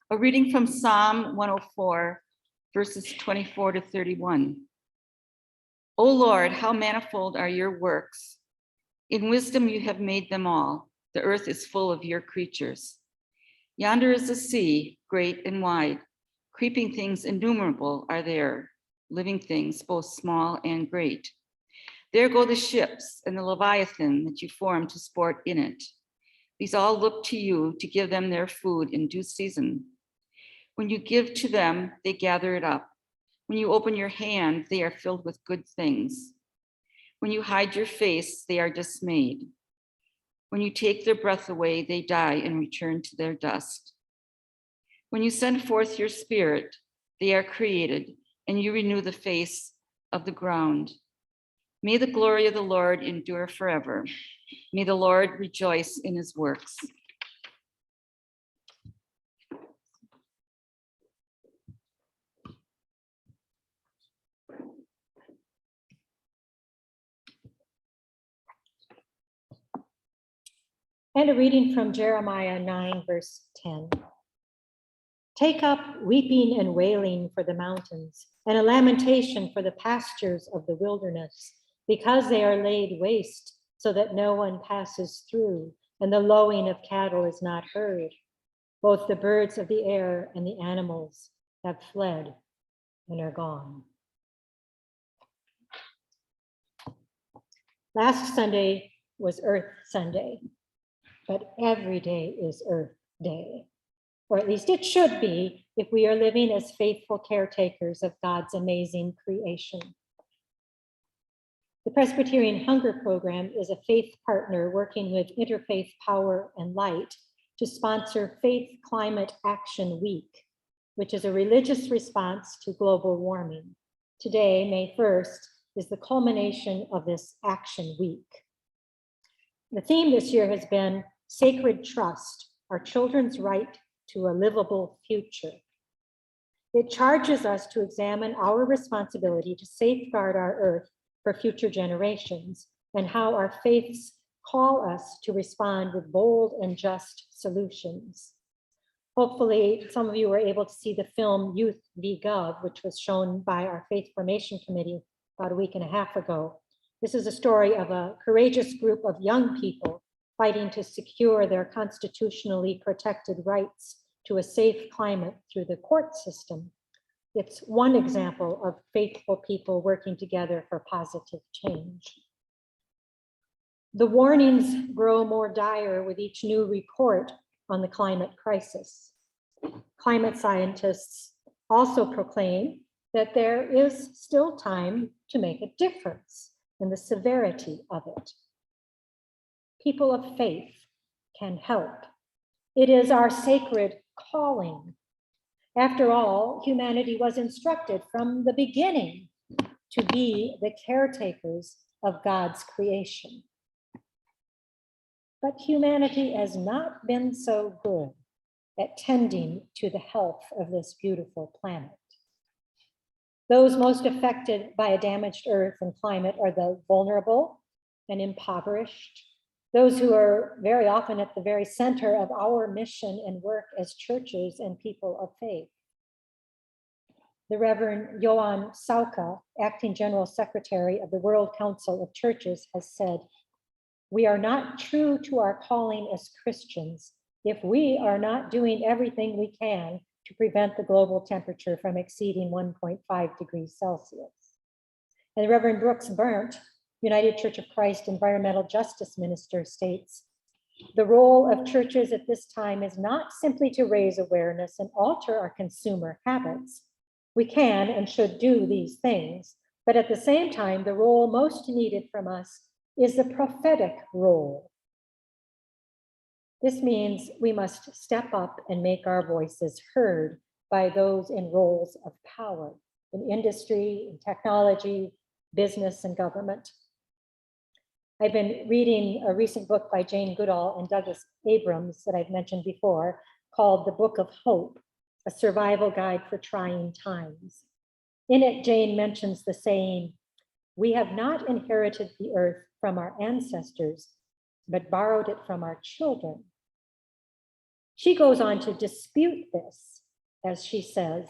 A reading from Psalm 104, verses 24 to 31. O Lord, how manifold are your works. In wisdom you have made them all. The earth is full of your creatures. Yonder is the sea, great and wide. Creeping things innumerable are there, living things both small and great. There go the ships and the Leviathan that you formed to sport in it. These all look to you to give them their food in due season. When you give to them, they gather it up. When you open your hand, they are filled with good things. When you hide your face, they are dismayed. When you take their breath away, they die and return to their dust. When you send forth your spirit, they are created, and you renew the face of the ground. May the glory of the Lord endure forever. May the Lord rejoice in his works. And a reading from Jeremiah 9, verse 10. Take up weeping and wailing for the mountains, and a lamentation for the pastures of the wilderness, because they are laid waste, so that no one passes through, and the lowing of cattle is not heard. Both the birds of the air and the animals have fled and are gone. Last Sunday was Earth Sunday, but every day is Earth Day, or at least it should be if we are living as faithful caretakers of God's amazing creation. The Presbyterian Hunger Program is a faith partner working with Interfaith Power and Light to sponsor Faith Climate Action Week, which is a religious response to global warming. Today, May 1st, is the culmination of this Action Week. The theme this year has been Sacred Trust, our children's right to a livable future. It charges us to examine our responsibility to safeguard our earth for future generations and how our faiths call us to respond with bold and just solutions. Hopefully, some of you were able to see the film Youth V Gov, which was shown by our Faith Formation Committee about a week and a half ago. This is a story of a courageous group of young people fighting to secure their constitutionally protected rights to a safe climate through the court system. It's one example of faithful people working together for positive change. The warnings grow more dire with each new report on the climate crisis. Climate scientists also proclaim that there is still time to make a difference in the severity of it. People of faith can help. It is our sacred calling. After all, humanity was instructed from the beginning to be the caretakers of God's creation. But humanity has not been so good at tending to the health of this beautiful planet. Those most affected by a damaged earth and climate are the vulnerable and impoverished, those who are very often at the very center of our mission and work as churches and people of faith. The Reverend Johann Sauka, Acting General Secretary of the World Council of Churches, has said, "We are not true to our calling as Christians if we are not doing everything we can to prevent the global temperature from exceeding 1.5 degrees Celsius." And the Reverend Brooks Burnt, United Church of Christ Environmental Justice Minister, states, "The role of churches at this time is not simply to raise awareness and alter our consumer habits. We can and should do these things, but at the same time, the role most needed from us is the prophetic role. This means we must step up and make our voices heard by those in roles of power in industry, in technology, business, and government." I've been reading a recent book by Jane Goodall and Douglas Abrams that I've mentioned before, called The Book of Hope, a survival guide for trying times. In it, Jane mentions the saying, "We have not inherited the earth from our ancestors, but borrowed it from our children." She goes on to dispute this as she says,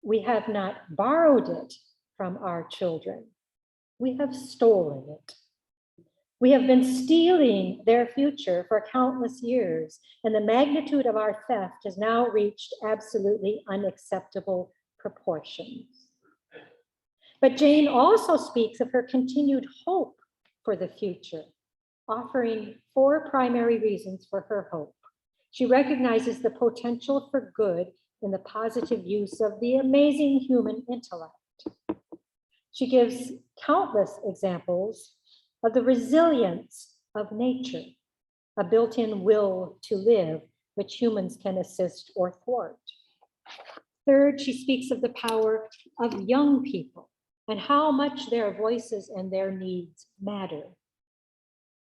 we have not borrowed it from our children, we have stolen it. We have been stealing their future for countless years, and the magnitude of our theft has now reached absolutely unacceptable proportions. But Jane also speaks of her continued hope for the future, offering 4 primary reasons for her hope. She recognizes the potential for good in the positive use of the amazing human intellect. She gives countless examples of the resilience of nature, a built-in will to live, which humans can assist or thwart. Third, she speaks of the power of young people and how much their voices and their needs matter.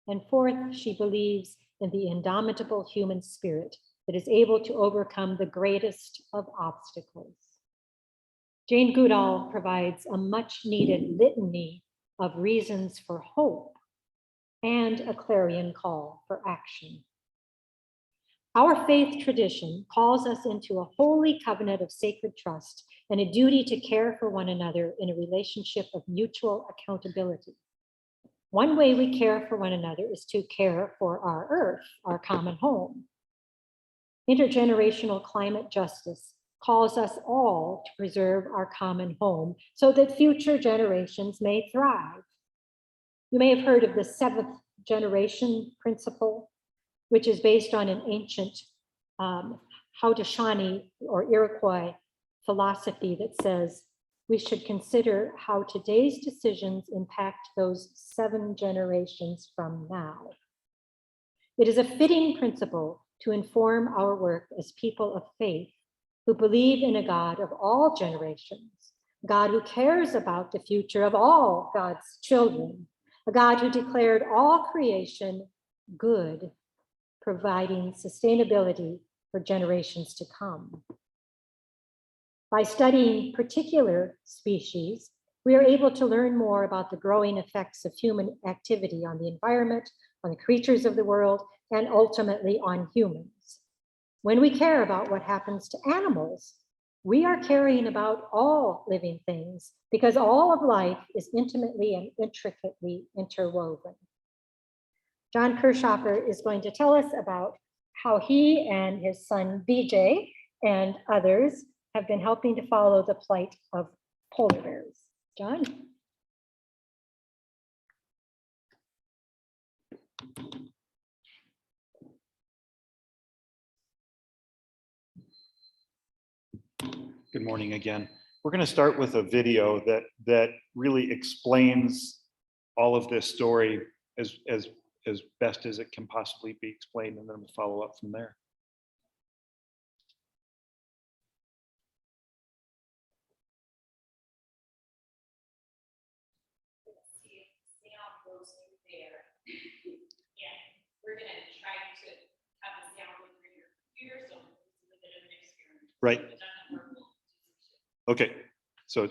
And fourth, she believes in the indomitable human spirit that is able to overcome the greatest of obstacles. Jane Goodall provides a much needed litany of reasons for hope and a clarion call for action. Our faith tradition calls us into a holy covenant of sacred trust and a duty to care for one another in a relationship of mutual accountability. One way we care for one another is to care for our earth, our common home. Intergenerational climate justice calls us all to preserve our common home so that future generations may thrive. You may have heard of the 7th generation principle, which is based on an ancient Haudenosaunee or Iroquois philosophy that says we should consider how today's decisions impact those 7 generations from now. It is a fitting principle to inform our work as people of faith who believe in a God of all generations, a God who cares about the future of all God's children, a God who declared all creation good, providing sustainability for generations to come. By studying particular species, we are able to learn more about the growing effects of human activity on the environment, on the creatures of the world, and ultimately on humans. When we care about what happens to animals, we are caring about all living things because all of life is intimately and intricately interwoven. John Kirschoffer is going to tell us about how he and his son BJ and others have been helping to follow the plight of polar bears. John? Good morning again. We're going to start with a video that really explains all of this story as best as it can possibly be explained, and then we'll follow up from there. We're going to try to have the sound go through your computer, so it's a bit of an experiment. Right. Okay. So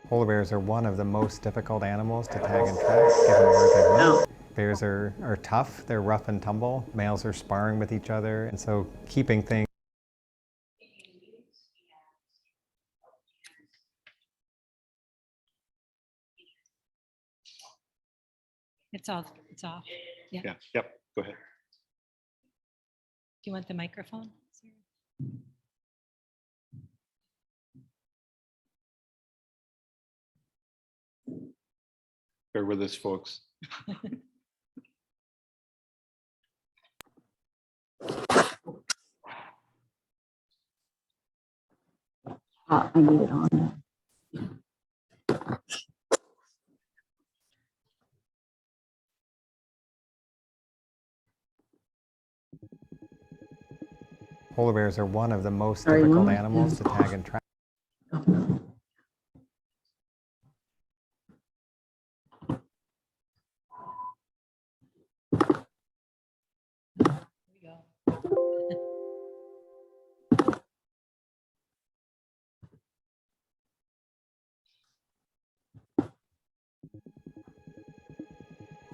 Polar bears are one of the most difficult animals to tag and track, given where they live. Bears are tough, they're rough and tumble. Males are sparring with each other, and so keeping things. It's off. It's off. yeah, yep, go ahead. Do you want the microphone? Bear with us, folks. I need it on there. Polar bears are one of the most difficult animals to tag and track.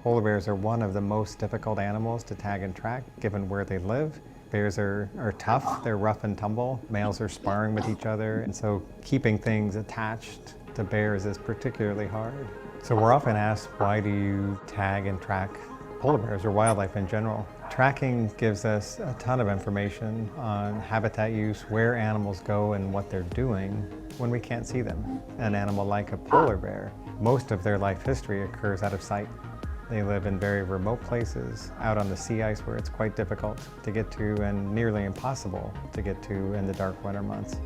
Polar bears are one of the most difficult animals to tag and track, given where they live. Bears are tough, they're rough and tumble. Males are sparring with each other, and so keeping things attached to bears is particularly hard. So we're often asked, why do you tag and track polar bears or wildlife in general? Tracking gives us a ton of information on habitat use, where animals go and what they're doing when we can't see them. An animal like a polar bear, most of their life history occurs out of sight. They live in very remote places, out on the sea ice where it's quite difficult to get to and nearly impossible to get to in the dark winter months.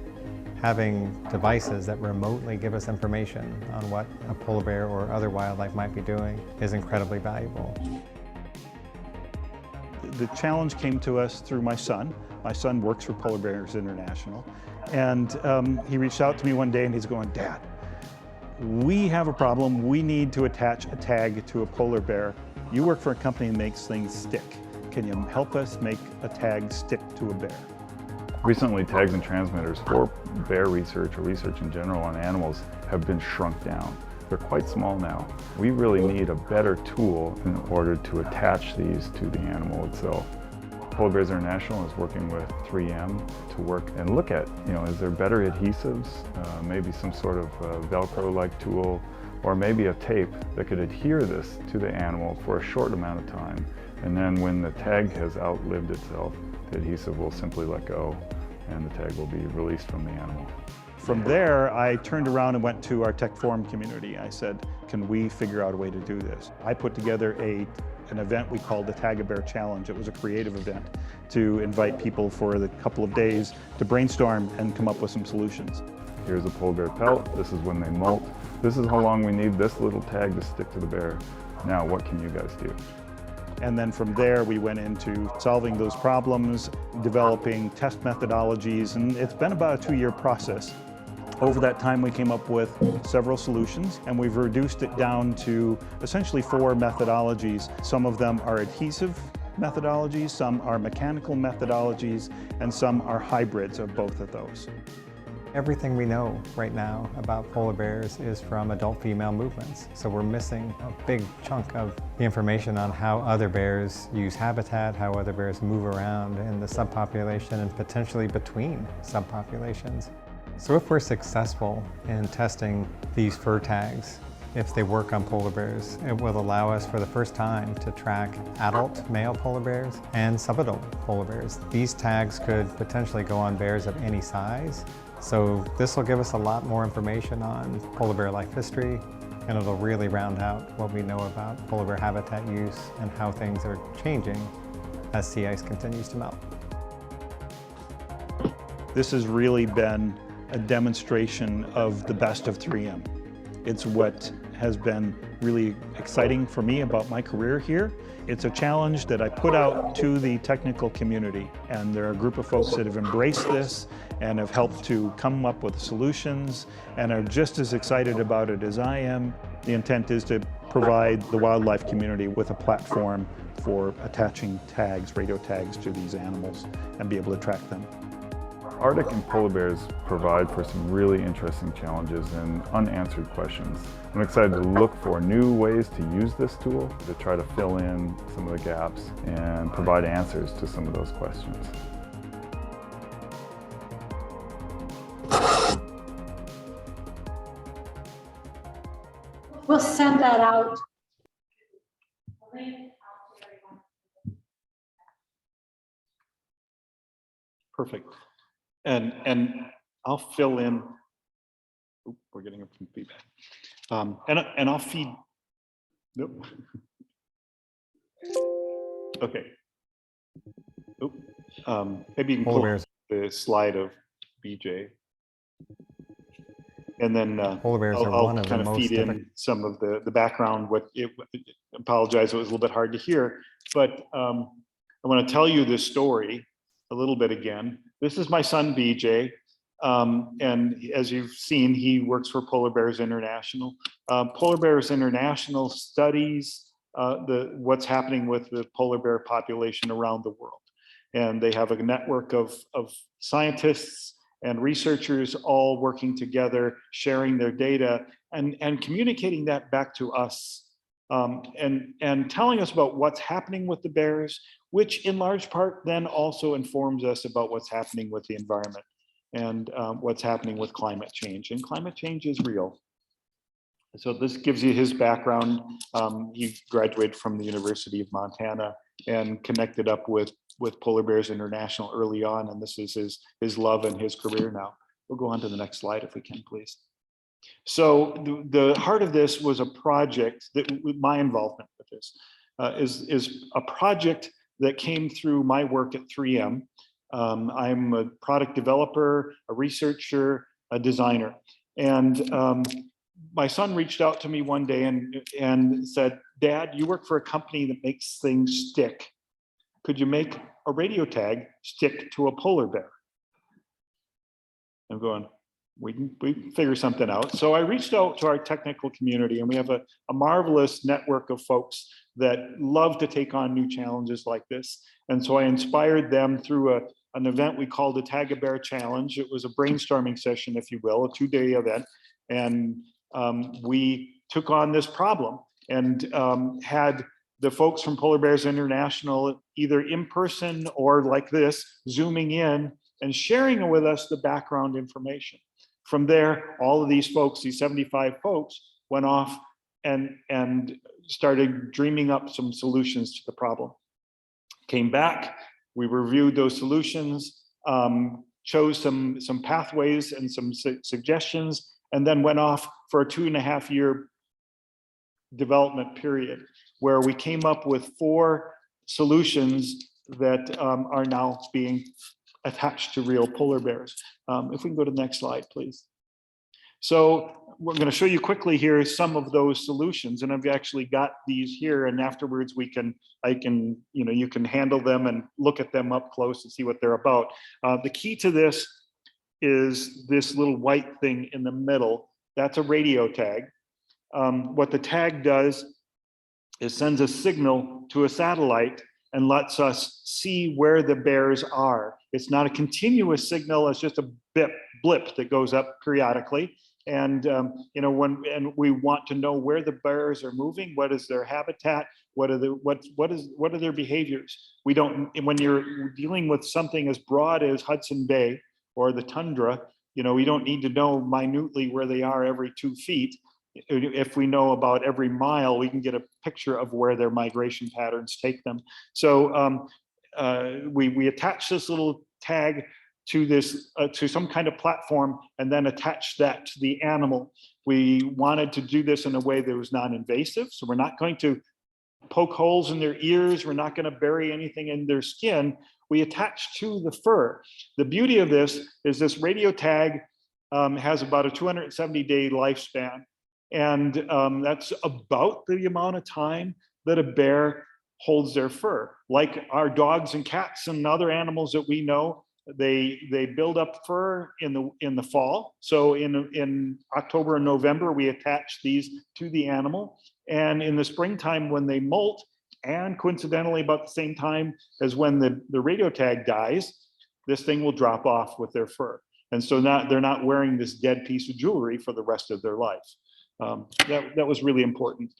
Having devices that remotely give us information on what a polar bear or other wildlife might be doing is incredibly valuable. The challenge came to us through my son. My son works for Polar Bears International, and he reached out to me one day and he's going, "Dad, we have a problem. We need to attach a tag to a polar bear. You work for a company that makes things stick. Can you help us make a tag stick to a bear?" Recently, tags and transmitters for bear research or research in general on animals have been shrunk down. They're quite small now. We really need a better tool in order to attach these to the animal itself. Polar Bears International is working with 3M to work and look at, is there better adhesives, maybe some sort of Velcro-like tool, or maybe a tape that could adhere this to the animal for a short amount of time. And then when the tag has outlived itself, the adhesive will simply let go and the tag will be released from the animal. From there, I turned around and went to our tech forum community. I said, can we figure out a way to do this? I put together an event we called the Taga Bear Challenge. It was a creative event to invite people for the couple of days to brainstorm and come up with some solutions. Here's a polar bear pelt. This is when they molt. This is how long we need this little tag to stick to the bear. Now, what can you guys do? And then from there, we went into solving those problems, developing test methodologies, and it's been about a 2-year process. Over that time, we came up with several solutions, and we've reduced it down to essentially 4 methodologies. Some of them are adhesive methodologies, some are mechanical methodologies, and some are hybrids of both of those. Everything we know right now about polar bears is from adult female movements, so we're missing a big chunk of the information on how other bears use habitat, how other bears move around in the subpopulation and potentially between subpopulations. So if we're successful in testing these fur tags, if they work on polar bears, it will allow us for the first time to track adult male polar bears and subadult polar bears. These tags could potentially go on bears of any size. So this will give us a lot more information on polar bear life history, and it'll really round out what we know about polar bear habitat use and how things are changing as sea ice continues to melt. This has really been a demonstration of the best of 3M. It's what has been really exciting for me about my career here. It's a challenge that I put out to the technical community, and there are a group of folks that have embraced this and have helped to come up with solutions and are just as excited about it as I am. The intent is to provide the wildlife community with a platform for attaching tags, radio tags to these animals and be able to track them. Arctic and polar bears provide for some really interesting challenges and unanswered questions. I'm excited to look for new ways to use this tool to try to fill in some of the gaps and provide answers to some of those questions. We'll send that out. Perfect. And I'll fill in. Oop, we're getting a feedback. And I'll feed. Nope. Okay. Oop. Maybe you can pull the slide of BJ. And then Polar bears are I'll one of the kind of most feed in some of the background. Apologize, it was a little bit hard to hear, but I want to tell you this story a little bit again. This is my son, BJ. And as you've seen, he works for Polar Bears International. Polar Bears International studies what's happening with the polar bear population around the world. And they have a network of scientists and researchers all working together, sharing their data and communicating that back to us and telling us about what's happening with the bears, which in large part then also informs us about what's happening with the environment and what's happening with climate change. And climate change is real. So this gives you his background. He graduated from the University of Montana and connected up with Polar Bears International early on, and this is his love and his career now. We'll go on to the next slide if we can, please. So the heart of this was a project that my involvement with this is a project that came through my work at 3M. I'm a product developer, a researcher, a designer, and my son reached out to me one day and said, "Dad, you work for a company that makes things stick. Could you make a radio tag stick to a polar bear?" I'm going, we can figure something out. So I reached out to our technical community, and we have a marvelous network of folks that love to take on new challenges like this. And so I inspired them through an event we called the Taga Bear Challenge. It was a brainstorming session, if you will, a 2-day event. And we took on this problem and had the folks from Polar Bears International either in person or like this, zooming in and sharing with us the background information. From there, all of these folks, these 75 folks, went off and started dreaming up some solutions to the problem. Came back, we reviewed those solutions, chose some pathways and some suggestions, and then went off for a 2.5-year development period where we came up with 4 solutions that are now being attached to real polar bears. If we can go to the next slide, please. So we're going to show you quickly here some of those solutions, and I've actually got these here, and afterwards you can handle them and look at them up close and see what they're about. The key to this is this little white thing in the middle. That's a radio tag. What the tag does is sends a signal to a satellite and lets us see where the bears are. It's not a continuous signal, it's just a blip that goes up periodically. And we want to know where the bears are moving, what is their habitat, what are their behaviors. We don't, when you're dealing with something as broad as Hudson Bay or the tundra, we don't need to know minutely where they are every 2 feet. If we know about every mile, we can get a picture of where their migration patterns take them. So we attach this little tag to this to some kind of platform and then attach that to the animal. We wanted to do this in a way that was non-invasive. So we're not going to poke holes in their ears. We're not going to bury anything in their skin. We attach to the fur. The beauty of this is this radio tag has about a 270-day lifespan. And that's about the amount of time that a bear holds their fur. Like our dogs and cats and other animals that we know, they build up fur in the fall. So in October and November, we attach these to the animal. And in the springtime when they molt, and coincidentally about the same time as when the radio tag dies, this thing will drop off with their fur. And so now they're not wearing this dead piece of jewelry for the rest of their life. That was really important.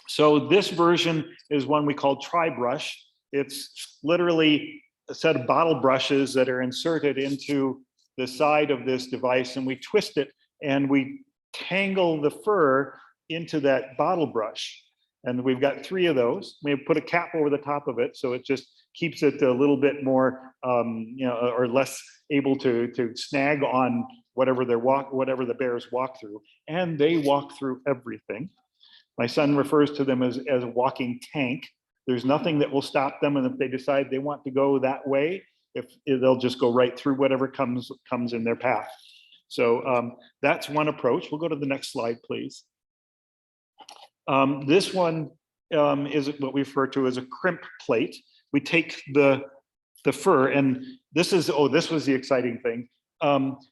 So this version is one we call tri-brush. It's literally a set of bottle brushes that are inserted into the side of this device, and we twist it and we tangle the fur into that bottle brush. And we've got 3 of those. We put a cap over the top of it, so it just keeps it a little bit more, or less able to snag on whatever the bears walk through. And they walk through everything. My son refers to them as a walking tank. There's nothing that will stop them, and if they decide they want to go that way, they'll just go right through whatever comes in their path. So that's one approach. We'll go to the next slide, please. This one is what we refer to as a crimp plate. We take the fur, and this was the exciting thing.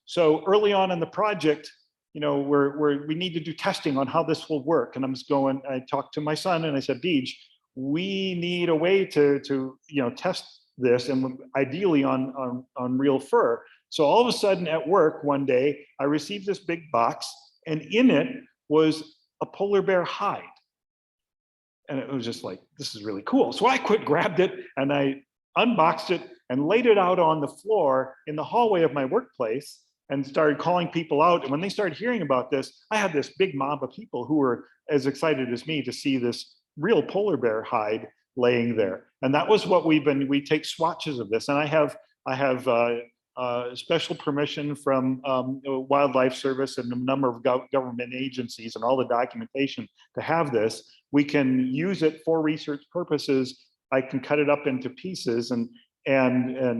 So early on in the project, we need to do testing on how this will work. And I talked to my son and I said, Beej, we need a way to test this, and ideally on real fur. So all of a sudden at work one day, I received this big box, and in it was a polar bear hide. And it was just like, this is really cool. So I grabbed it and I unboxed it and laid it out on the floor in the hallway of my workplace and started calling people out. And when they started hearing about this, I had this big mob of people who were as excited as me to see this real polar bear hide laying there. And that was what we take swatches of this. And I have special permission from Wildlife Service and a number of government agencies and all the documentation to have this. We can use it for research purposes. I can cut it up into pieces and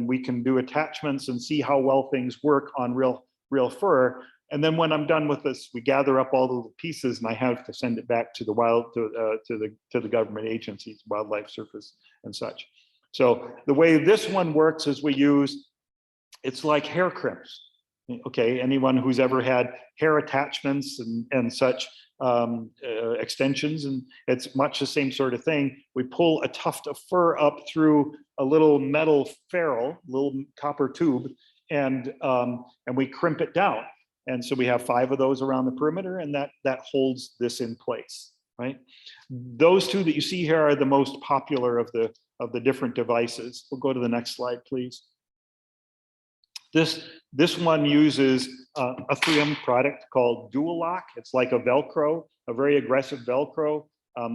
we can do attachments and see how well things work on real fur. And then when I'm done with this, we gather up all the pieces and I have to send it back to the government agencies, Wildlife Service and such. So the way this one works is it's like hair crimps. Okay, anyone who's ever had hair attachments and such extensions, and it's much the same sort of thing. We pull a tuft of fur up through a little metal ferrule, little copper tube, and we crimp it down. And so we have 5 of those around the perimeter, and that holds this in place, right? Those 2 that you see here are the most popular of the different devices. We'll go to the next slide, please. This one uses a 3M product called Dual Lock. It's like a Velcro, a very aggressive Velcro.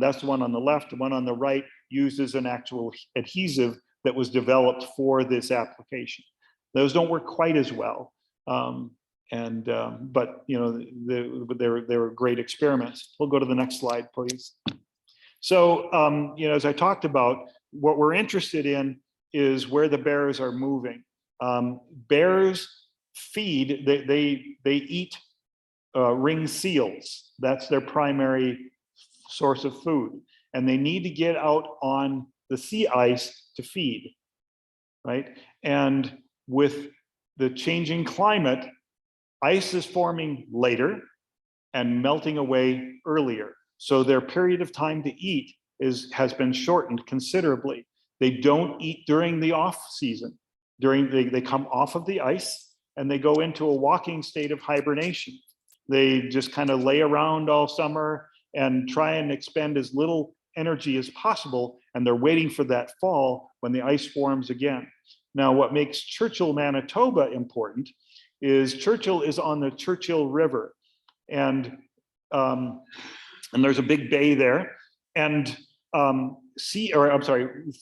That's the one on the left. The one on the right uses an actual adhesive that was developed for this application. Those don't work quite as well. But you know, they were great experiments. We'll go to the next slide, please. So you know, as I talked about, what we're interested in is where the bears are moving. Bears feed, they eat ring seals. That's their primary source of food, and they need to get out on the sea ice to feed, right? And with the changing climate, ice is forming later and melting away earlier. So their period of time to eat has been shortened considerably. They don't eat during the off season. They come off of the ice and they go into a walking state of hibernation. They just kind of lay around all summer and try and expend as little energy as possible. And they're waiting for that fall when the ice forms again. Now, what makes Churchill, Manitoba important is Churchill is on the Churchill River, and there's a big bay there, and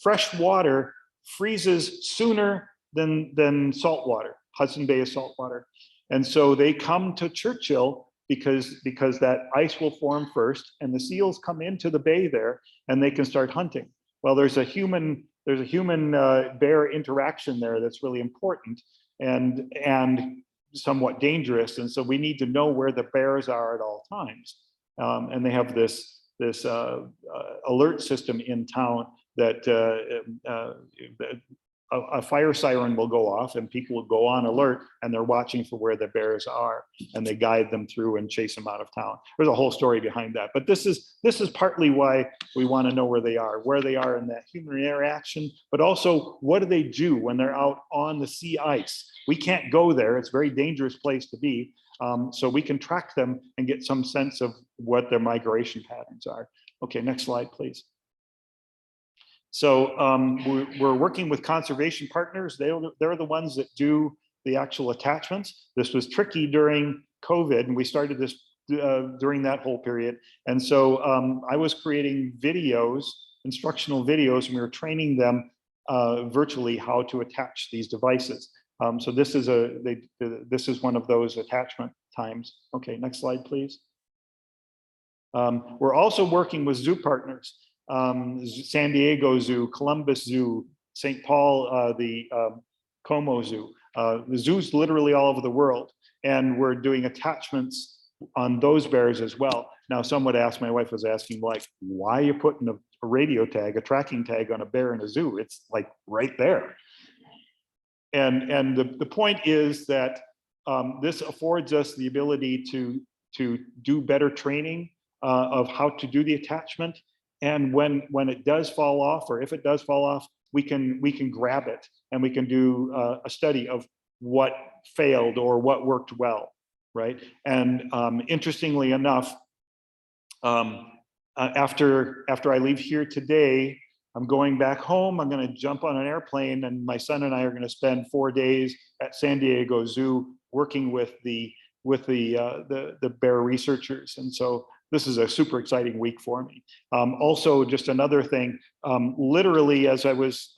fresh water freezes sooner than salt water. Hudson Bay is salt water, and so they come to Churchill because that ice will form first, and the seals come into the bay there, and they can start hunting. Well, there's a human bear interaction there that's really important and somewhat dangerous, and so we need to know where the bears are at all times. And they have this alert system in town that a fire siren will go off and people will go on alert, and they're watching for where the bears are, and they guide them through and chase them out of town. There's a whole story behind that, but this is partly why we want to know where they are in that human interaction, but also what do they do when they're out on the sea ice? We can't go there. It's a very dangerous place to be. So we can track them and get some sense of what their migration patterns are. Okay, next slide, please. So we're working with conservation partners. They're the ones that do the actual attachments. This was tricky during COVID, and we started this during that whole period. And so I was creating videos, instructional videos, and we were training them virtually how to attach these devices. So this is one of those attachment times. Okay, next slide, please. We're also working with zoo partners. San Diego Zoo, Columbus Zoo, St. Paul, the Como Zoo. The zoos literally all over the world, and we're doing attachments on those bears as well. Now, some would ask, my wife was asking, like, why are you putting a radio tag, a tracking tag on a bear in a zoo? It's like right there. And the point is that this affords us the ability to do better training of how to do the attachment. And when it does fall off, or if it does fall off, we can grab it and we can do a study of what failed or what worked well, right? And interestingly enough, after I leave here today, I'm going back home. I'm going to jump on an airplane, and my son and I are going to spend 4 days at San Diego Zoo working with the bear researchers. And so this is a super exciting week for me. Also, just another thing, literally as I was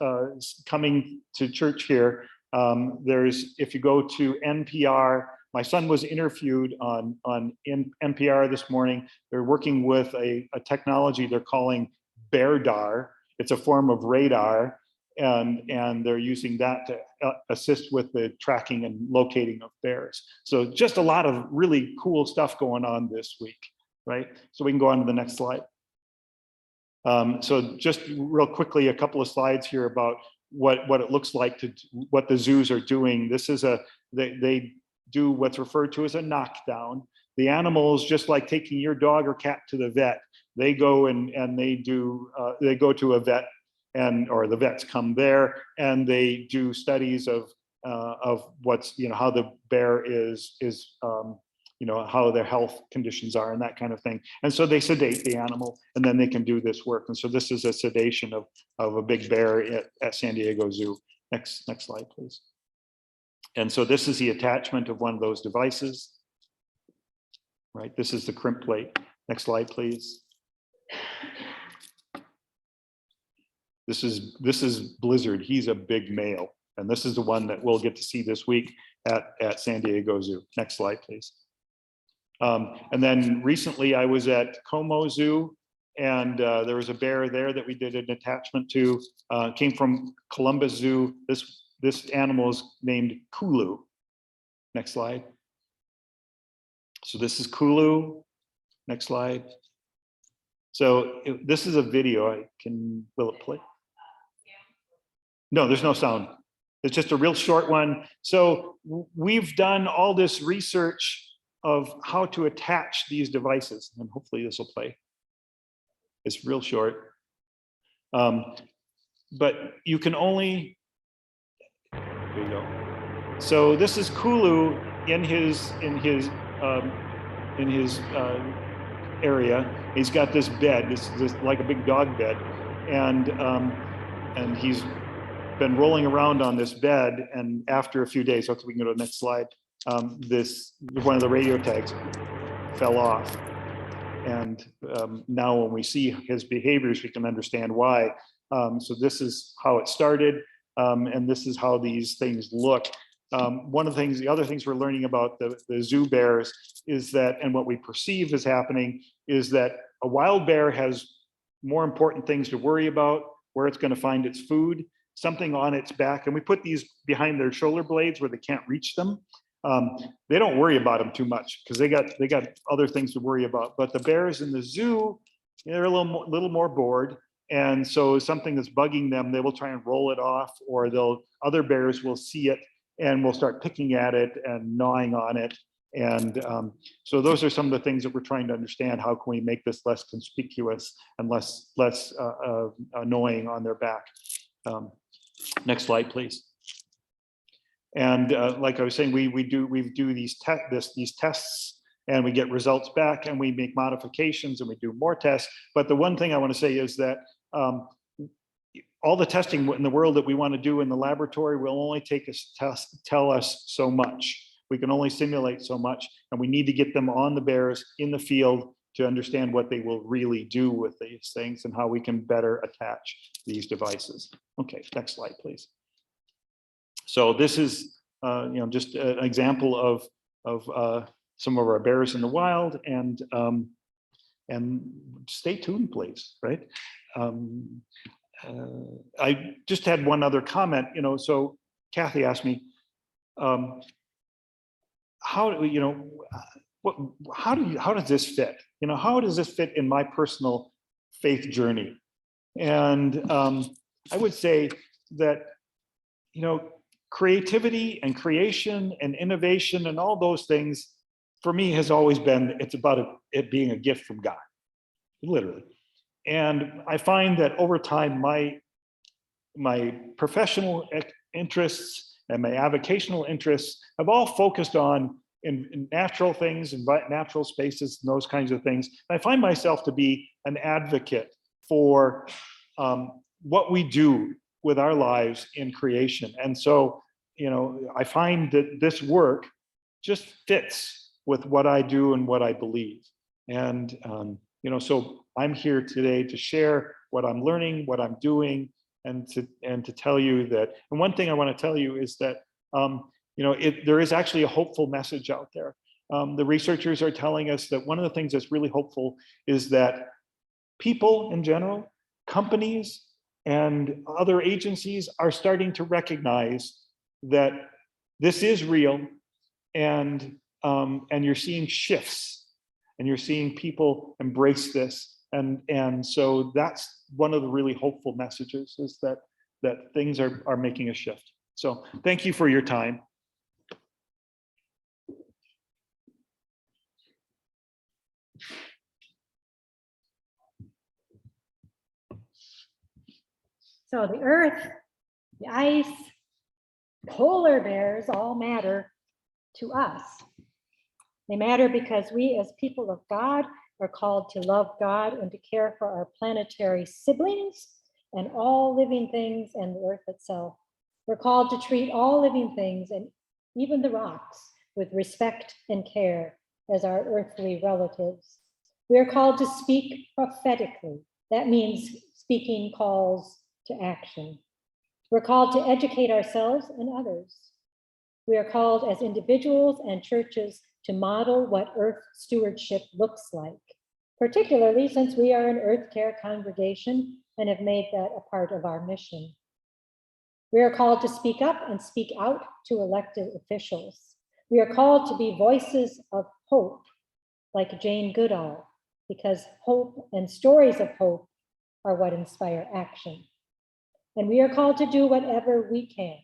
coming to church here, if you go to NPR, my son was interviewed on NPR this morning. They're working with a technology they're calling BearDar. It's a form of radar, and they're using that to assist with the tracking and locating of bears. So just a lot of really cool stuff going on this week, right? So we can go on to the next slide. So just real quickly, a couple of slides here about what it looks like what the zoos are doing. This is they do what's referred to as a knockdown. The animals, just like taking your dog or cat to the vet, they go and they go to a vet, or the vets come there, and they do studies of what's, how the bear is how their health conditions are and that kind of thing. And so they sedate the animal, and then they can do this work. And so this is a sedation of a big bear at San Diego Zoo. Next slide, please. And so this is the attachment of one of those devices, right? This is the crimp plate. Next slide, please. This is Blizzard. He's a big male, and this is the one that we'll get to see this week at San Diego Zoo. Next slide, please. And then recently I was at Como Zoo, and there was a bear there that we did an attachment to. Came from Columbus Zoo. This animal is named Kulu. Next slide. So this is Kulu. Next slide. So this is a video. Will it play? No, there's no sound. It's just a real short one. So we've done all this research of how to attach these devices, and hopefully this will play. It's real short. But you can only, there you go. So this is Kulu in his area. He's got this bed. This is like a big dog bed, and he's been rolling around on this bed. And after a few days, okay, we can go to the next slide. One of the radio tags fell off, and now when we see his behaviors, we can understand why. So this is how it started, and this is how these things look. The other things we're learning about the zoo bears is that, and what we perceive is happening, is that a wild bear has more important things to worry about, where it's going to find its food, something on its back, and we put these behind their shoulder blades where they can't reach them. They don't worry about them too much because they got other things to worry about. But the bears in the zoo, they're a little more bored, and so something that's bugging them, they will try and roll it off, or other bears will see it and will start picking at it and gnawing on it. And so those are some of the things that we're trying to understand. How can we make this less conspicuous and less annoying on their back? Next slide, please. And like I was saying, we do these tests, and we get results back, and we make modifications, and we do more tests. But the one thing I want to say is that all the testing in the world that we want to do in the laboratory will only tell us so much. We can only simulate so much, and we need to get them on the bears in the field to understand what they will really do with these things and how we can better attach these devices. Okay, next slide, please. So this is just an example of some of our bears in the wild, and stay tuned, please. Right. I just had one other comment. So Kathy asked me, how does this fit? How does this fit in my personal faith journey? And I would say that creativity and creation and innovation and all those things, for me, has always been, it's about it being a gift from God, literally. And I find that over time, my professional interests and my avocational interests have all focused on in natural things, in natural spaces, and those kinds of things. And I find myself to be an advocate for what we do with our lives in creation. And so, I find that this work just fits with what I do and what I believe. And, so I'm here today to share what I'm learning, what I'm doing, and to tell you that. And one thing I want to tell you is that, there is actually a hopeful message out there. The researchers are telling us that one of the things that's really hopeful is that people in general, companies, and other agencies are starting to recognize that this is real, and you're seeing shifts, and you're seeing people embrace this, and so that's one of the really hopeful messages, is that things are making a shift. So thank you for your time. So the earth, the ice, polar bears all matter to us. They matter because we as people of God are called to love God and to care for our planetary siblings and all living things and the earth itself. We're called to treat all living things and even the rocks with respect and care as our earthly relatives. We are called to speak prophetically. That means speaking calls to action. We're called to educate ourselves and others. We are called as individuals and churches to model what earth stewardship looks like, particularly since we are an earth care congregation and have made that a part of our mission. We are called to speak up and speak out to elected officials. We are called to be voices of hope, like Jane Goodall, because hope and stories of hope are what inspire action. And we are called to do whatever we can,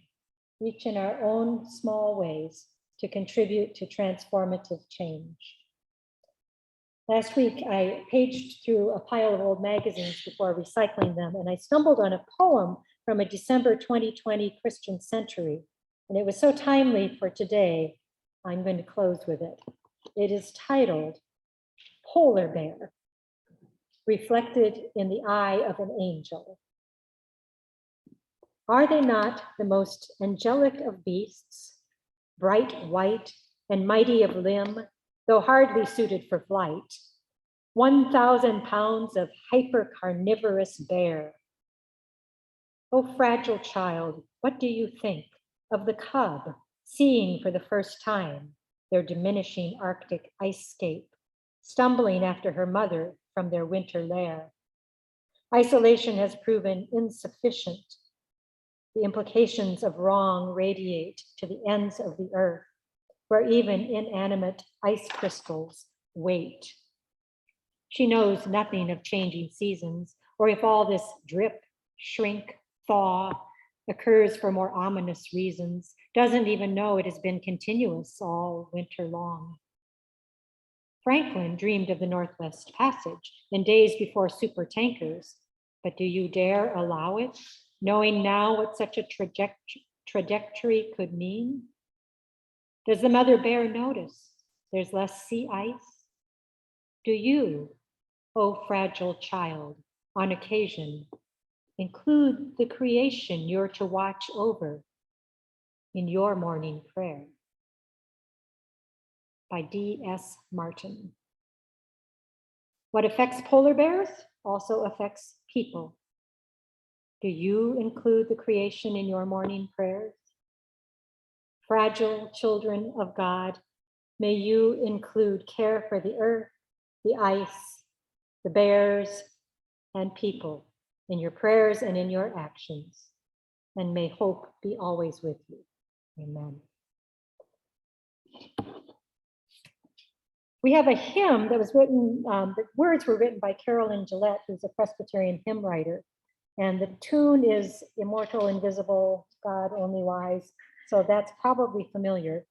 each in our own small ways, to contribute to transformative change. Last week, I paged through a pile of old magazines before recycling them, and I stumbled on a poem from a December 2020 Christian Century, and it was so timely for today, I'm going to close with it. It is titled, Polar Bear, Reflected in the Eye of an Angel. Are they not the most angelic of beasts, bright white and mighty of limb, though hardly suited for flight? 1,000 pounds of hyper-carnivorous bear. Oh, fragile child, what do you think of the cub seeing for the first time their diminishing Arctic ice-scape, stumbling after her mother from their winter lair? Isolation has proven insufficient. The implications of wrong radiate to the ends of the earth, where even inanimate ice crystals wait. She knows nothing of changing seasons, or if all this drip, shrink, thaw occurs for more ominous reasons, doesn't even know it has been continuous all winter long. Franklin dreamed of the Northwest Passage in days before super tankers, but do you dare allow it, knowing now what such a trajectory could mean? Does the mother bear notice there's less sea ice? Do you, oh fragile child, on occasion, include the creation you're to watch over in your morning prayer? By D.S. Martin. What affects polar bears also affects people. Do you include the creation in your morning prayers? Fragile children of God, may you include care for the earth, the ice, the bears, and people in your prayers and in your actions. And may hope be always with you. Amen. We have a hymn that was written, the words were written by Carolyn Gillette, who's a Presbyterian hymn writer. And the tune is Immortal, Invisible, God Only Wise. So that's probably familiar.